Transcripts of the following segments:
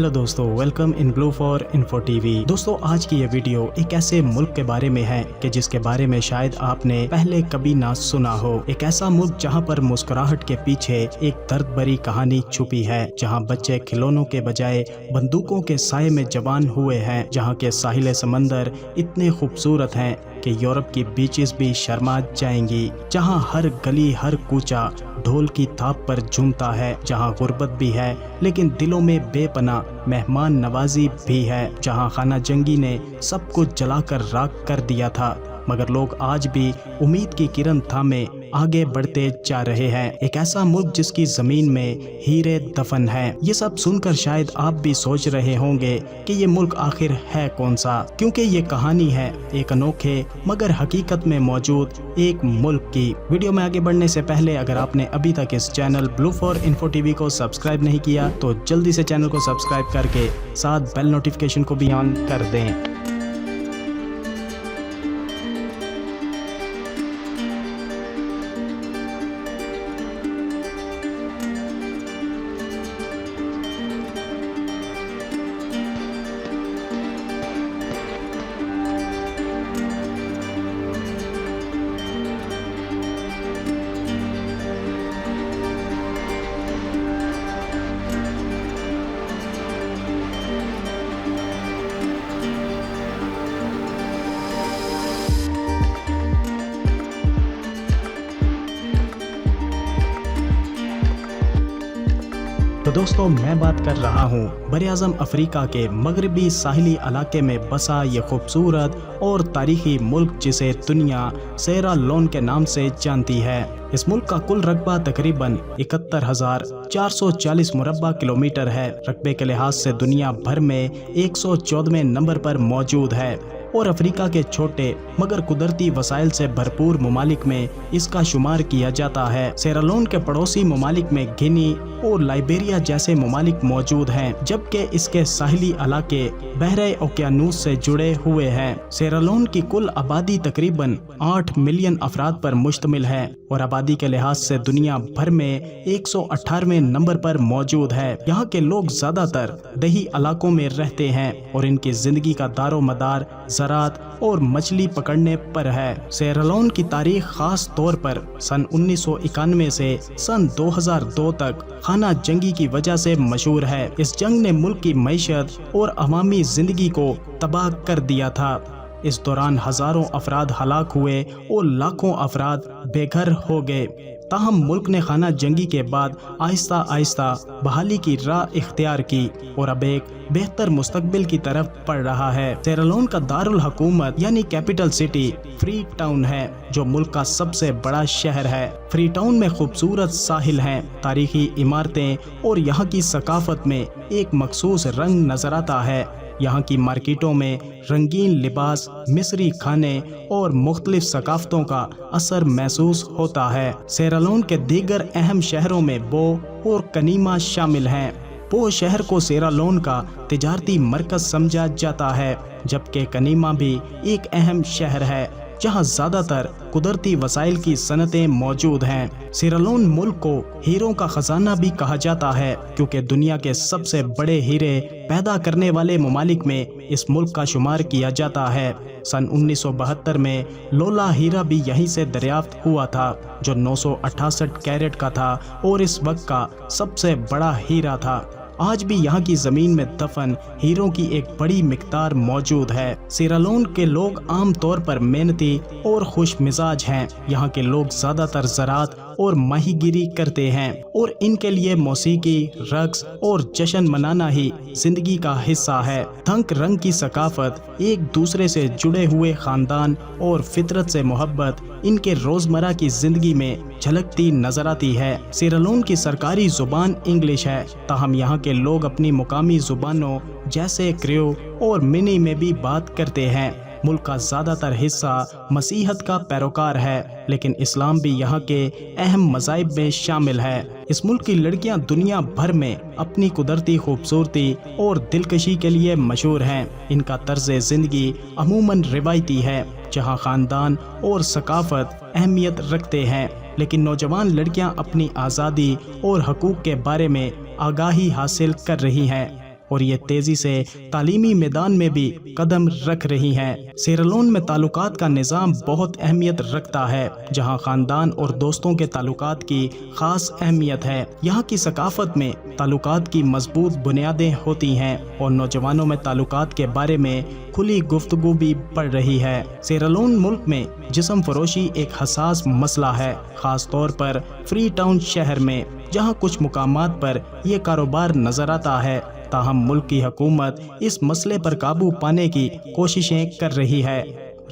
Hello दोस्तों, welcome in blue for info TV. दोस्तों, आज की ये वीडियो एक ऐसे मुल्क के बारे में है कि जिसके बारे में शायद आपने पहले कभी ना सुना हो। एक ऐसा मुल्क जहां पर मुस्कुराहट के पीछे एक दर्द भरी कहानी छुपी है, जहां बच्चे खिलौनों के बजाय बंदूकों के साये में जवान हुए हैं, जहां के साहिल समंदर इतने खूबसूरत हैं कि यूरोप की बीचेस भी शर्मा जाएंगी, जहां हर गली हर कूचा ढोल की थाप पर झूमता है, जहां गुर्बत भी है लेकिन दिलों में बेपना मेहमान नवाजी भी है, जहां खाना जंगी ने सब कुछ जलाकर राख कर दिया था, मगर लोग आज भी उम्मीद की किरण थामे आगे बढ़ते जा रहे हैं। एक ऐसा मुल्क जिसकी जमीन में हीरे दफन हैं। ये सब सुनकर शायद आप भी सोच रहे होंगे कि ये मुल्क आखिर है कौन सा, क्योंकि ये कहानी है एक अनोखे मगर हकीकत में मौजूद एक मुल्क की। वीडियो में आगे बढ़ने से पहले अगर आपने अभी तक इस channel blue for info TV को सब्सक्राइब नहीं किया तो जल्दी से चैनल को सब्सक्राइब करके साथ बेल नोटिफिकेशन को भी ऑन कर दें। तो दोस्तों, मैं बात कर रहा हूँ बरे आज़म अफ्रीका के मगरबी साहिली इलाके में बसा ये खूबसूरत और तारीखी मुल्क जिसे दुनिया सेरा लोन के नाम से जानती है। इस मुल्क का कुल रकबा तकरीबन 71,440 मुरब्बा किलोमीटर है। रकबे के लिहाज से दुनिया भर में 114वें नंबर पर मौजूद है और अफ्रीका के छोटे मगर कुदरती वसाइल से भरपूर ममालिक में इसका शुमार किया जाता है। सेरालोन के पड़ोसी ममालिक में गिनी और लाइबेरिया जैसे ममालिक मौजूद हैं, जबकि इसके साहिली इलाके बहरे ओकियानूस से जुड़े हुए हैं। सेरालोन की कुल आबादी तकरीबन 8 मिलियन अफराद पर मुश्तमिल है और आबादी के लिहाज से दुनिया भर में 118वें नंबर पर मौजूद है। यहाँ के लोग ज्यादातर दही इलाकों में रहते हैं और इनकी जिंदगी का दारो मदार ज़राअत और मछली पकड़ने पर है। सेरालोन की तारीख खास तौर पर सन 1991 से सन 2002 तक खाना जंगी की वजह से मशहूर है। इस जंग ने मुल्क की मईशत और अवामी जिंदगी को तबाह कर दिया था। इस दौरान हजारों अफराद हलाक हुए और लाखों अफराद बेघर हो गए। ताहम मुल्क ने खाना जंगी के बाद आहिस्ता आहिस्ता बहाली की राह इख्तियार की और अब एक बेहतर मुस्तकबिल की तरफ बढ़ रहा है। सेरालोन का दारुल हुकूमत यानी कैपिटल सिटी फ्री टाउन है, जो मुल्क का सबसे बड़ा शहर है। फ्री टाउन में खूबसूरत साहिल हैं, तारीखी इमारतें और यहाँ की सकाफत में एक मखसूस रंग नजर आता है। यहाँ की मार्केटों में रंगीन लिबास, मिस्री खाने और मुख्तलिफ सकाफतों का असर महसूस होता है। सेरालोन के दीगर अहम शहरों में बो और कनीमा शामिल हैं। बो शहर को सेरालोन का तिजारती मरकज समझा जाता है, जबकि कनीमा भी एक अहम शहर है जहां ज्यादातर कुदरती वसाइल की सनतें मौजूद हैं। सेरालोन मुल्क को हीरों का खजाना भी कहा जाता है, क्योंकि दुनिया के सबसे बड़े हीरे पैदा करने वाले ममालिक में इस मुल्क का शुमार किया जाता है। सन 1972 में लोला हीरा भी यहीं से दरियाफ्त हुआ था, जो 968 कैरेट का था और इस वक्त का सबसे बड़ा हीरा था। आज भी यहाँ की जमीन में दफन हीरों की एक बड़ी मिकदार मौजूद है। सेरालोन के लोग आम तौर पर मेहनती और खुश मिजाज हैं। यहाँ के लोग ज्यादातर ज़राअत और माहीगिरी करते हैं और इनके लिए मौसीकी, रक्स और जश्न मनाना ही जिंदगी का हिस्सा है। तंग रंग की सकाफत, एक दूसरे से जुड़े हुए खानदान और फितरत से मोहब्बत इनके रोजमर्रा की जिंदगी में झलकती नजर आती है। सेरालोन की सरकारी जुबान इंग्लिश है, ताहम यहाँ के लोग अपनी मुकामी जुबानों जैसे क्रियो और मिनी में भी बात करते हैं। मुल्क का ज्यादातर हिस्सा मसीहत का पैरोकार है, लेकिन इस्लाम भी यहाँ के अहम मज़ाहिब में शामिल है। इस मुल्क की लड़कियाँ दुनिया भर में अपनी कुदरती खूबसूरती और दिलकशी के लिए मशहूर हैं। इनका तर्ज ज़िंदगी अमूमन रिवायती है, जहाँ ख़ानदान और सकाफत अहमियत रखते हैं, लेकिन नौजवान लड़कियाँ अपनी आज़ादी और हकूक़ के बारे में आगाही हासिल कर रही हैं اور یہ تیزی سے تعلیمی میدان میں بھی قدم رکھ رہی ہیں۔ سیرالون میں تعلقات کا نظام بہت اہمیت رکھتا ہے، جہاں خاندان اور دوستوں کے تعلقات کی خاص اہمیت ہے۔ یہاں کی ثقافت میں تعلقات کی مضبوط بنیادیں ہوتی ہیں اور نوجوانوں میں تعلقات کے بارے میں کھلی گفتگو بھی بڑھ رہی ہے۔ سیرالون ملک میں جسم فروشی ایک حساس مسئلہ ہے، خاص طور پر فری ٹاؤن شہر میں، جہاں کچھ مقامات پر یہ کاروبار نظر آتا ہے۔ تاہم ملک کی حکومت اس مسئلے پر قابو پانے کی کوششیں کر رہی ہے۔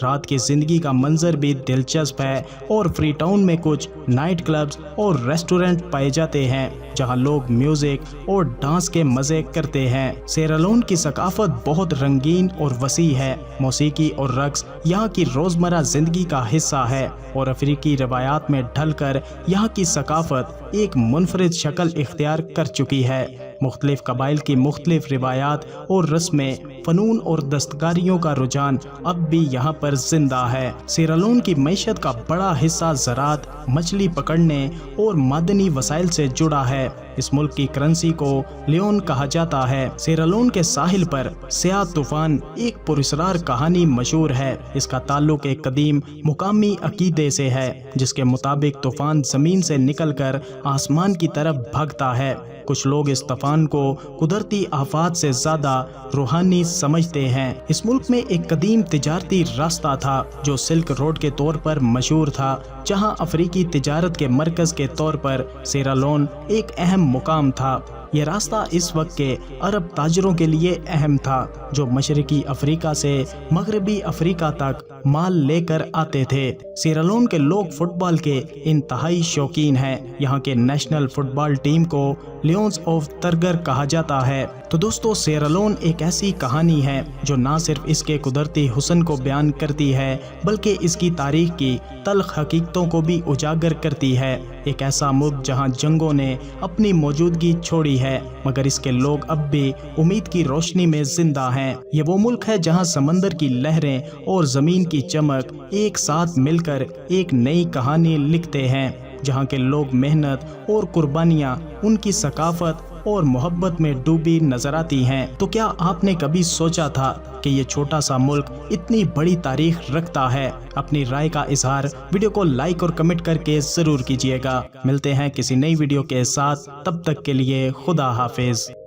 رات کی زندگی کا منظر بھی دلچسپ ہے اور فری ٹاؤن میں کچھ نائٹ کلبز اور ریسٹورنٹ پائے جاتے ہیں جہاں لوگ میوزک اور ڈانس کے مزے کرتے ہیں۔ سیرالون کی ثقافت بہت رنگین اور وسیع ہے۔ موسیقی اور رقص یہاں کی روزمرہ زندگی کا حصہ ہے اور افریقی روایات میں ڈھل کر یہاں کی ثقافت ایک منفرد شکل اختیار کر چکی ہے۔ مختلف قبائل کی مختلف روایات اور رسمیں، فنون اور دستکاریوں کا رجحان اب بھی یہاں پر زندہ ہے۔ سیرالون کی معیشت کا بڑا حصہ زراعت، مچھلی پکڑنے اور معدنی وسائل سے جڑا ہے۔ اس ملک کی کرنسی کو لیون کہا جاتا ہے۔ سیرالون کے ساحل پر سیاہ طوفان ایک پراسرار کہانی مشہور ہے۔ اس کا تعلق ایک قدیم مقامی عقیدے سے ہے جس کے مطابق طوفان زمین سے نکل کر آسمان کی طرف بھاگتا ہے۔ کچھ لوگ اس طوفان کو قدرتی آفات سے زیادہ روحانی سمجھتے ہیں۔ اس ملک میں ایک قدیم تجارتی راستہ تھا جو سلک روڈ کے طور پر مشہور تھا، جہاں افریقی تجارت کے مرکز کے طور پر سیرالون ایک اہم مقام تھا۔ یہ راستہ اس وقت کے عرب تاجروں کے لیے اہم تھا جو مشرقی افریقہ سے مغربی افریقہ تک مال لے کر آتے تھے۔ سیرالون کے لوگ فٹ بال کے انتہائی شوقین ہیں۔ یہاں کے نیشنل فٹ بال ٹیم کو لیونز آف ترگر کہا جاتا ہے۔ تو دوستو، سیرالون ایک ایسی کہانی ہے جو نہ صرف اس کے قدرتی حسن کو بیان کرتی ہے بلکہ اس کی تاریخ کی تلخ حقیقتوں کو بھی اجاگر کرتی ہے۔ ایک ایسا ملک جہاں جنگوں نے اپنی موجودگی چھوڑی ہے مگر اس کے لوگ اب بھی امید کی روشنی میں زندہ ہیں۔ یہ وہ ملک ہے جہاں سمندر کی لہریں اور زمین کی چمک ایک ساتھ مل کر ایک نئی کہانی لکھتے ہیں، جہاں کے لوگ محنت اور قربانیاں ان کی ثقافت اور محبت میں ڈوبی نظر آتی ہیں۔ تو کیا آپ نے کبھی سوچا تھا کہ یہ چھوٹا سا ملک اتنی بڑی تاریخ رکھتا ہے؟ اپنی رائے کا اظہار ویڈیو کو لائک اور کمنٹ کر کے ضرور کیجیے گا۔ ملتے ہیں کسی نئی ویڈیو کے ساتھ، تب تک کے لیے خدا حافظ۔